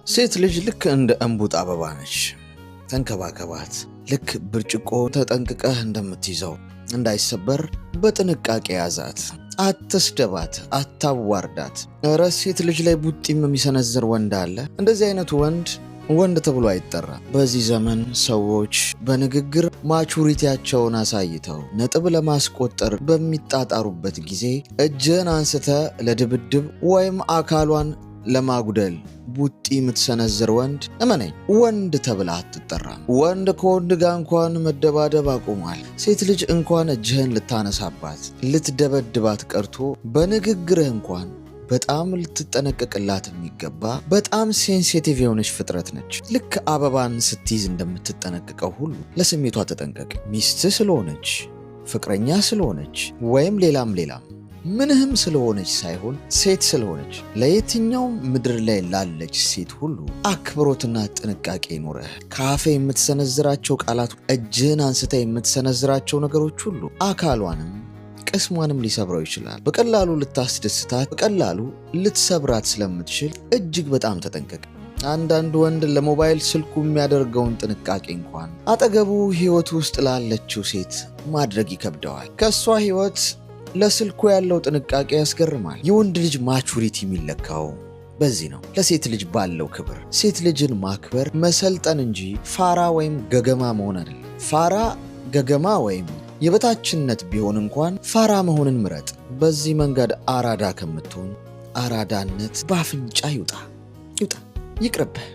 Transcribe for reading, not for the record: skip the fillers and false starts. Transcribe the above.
ሴት ልጅ ልክ እንደ እንቡጥ አበባ ነች። ተንከባከባት። ልክ ብርጭቆ ተጠንቅቀህ እንደምትይዘው እንዳይሰበር በጥንቃቄ ያዛት። አትስደባት፣ አታዋርዳት። እረ ሴት ልጅ ላይ ቡጢም የሚሰነዝር ወንድ አለ። እንደዚህ አይነቱ ወንድ ተብሎ አይጠራም። በዚህ ዘመን ሰዎች በንግግር ማቹሪቲያቸውን አሳይተው ነጥብ ለማስቆጠር በሚጣጣሩበት ጊዜ እጅን አንስተ ለድብድብ ወይም አካሏን ለማጉደል ቡጢ የምትሰነዝር ወንድ እመነኝ ወንድ ተብላ አትጠራም። ወንድ ከወንድ ጋር እንኳን መደባደብ አቁሟል። ሴት ልጅ እንኳን እጅህን ልታነሳባት ልትደበድባት ቀርቶ በንግግርህ እንኳን በጣም ልትጠነቀቅላት የሚገባ በጣም ሴንሲቲቭ የሆነች ፍጥረት ነች። ልክ አበባን ስትይዝ እንደምትጠነቀቀው ሁሉ ለስሜቷ ተጠንቀቅ። ሚስትህ ስለሆነች፣ ፍቅረኛ ስለሆነች ወይም ሌላም ምንህም ስለሆነች ሳይሆን ሴት ስለሆነች ለየትኛውም ምድር ላይ ላለች ሴት ሁሉ አክብሮትና ጥንቃቄ ይኖረህ። ካፌ የምትሰነዝራቸው ቃላት፣ እጅህን አንስተ የምትሰነዝራቸው ነገሮች ሁሉ አካሏንም ቅስሟንም ሊሰብረው ይችላል። በቀላሉ ልታስደስታት፣ በቀላሉ ልትሰብራት ስለምትችል እጅግ በጣም ተጠንቀቅ። አንዳንድ ወንድ ለሞባይል ስልኩ የሚያደርገውን ጥንቃቄ እንኳን አጠገቡ ሕይወቱ ውስጥ ላለችው ሴት ማድረግ ይከብደዋል። ከእሷ ሕይወት ለስልኩ ያለው ጥንቃቄ ያስገርማል። የወንድ ልጅ ማቹሪቲ የሚለካው በዚህ ነው። ለሴት ልጅ ባለው ክብር። ሴት ልጅን ማክበር መሰልጠን እንጂ ፋራ ወይም ገገማ መሆን አይደለም። ፋራ ገገማ ወይም የበታችነት ቢሆን እንኳን ፋራ መሆንን ምረጥ። በዚህ መንገድ አራዳ ከምትሆን አራዳነት በአፍንጫ ይውጣ፣ ይቅርብህ።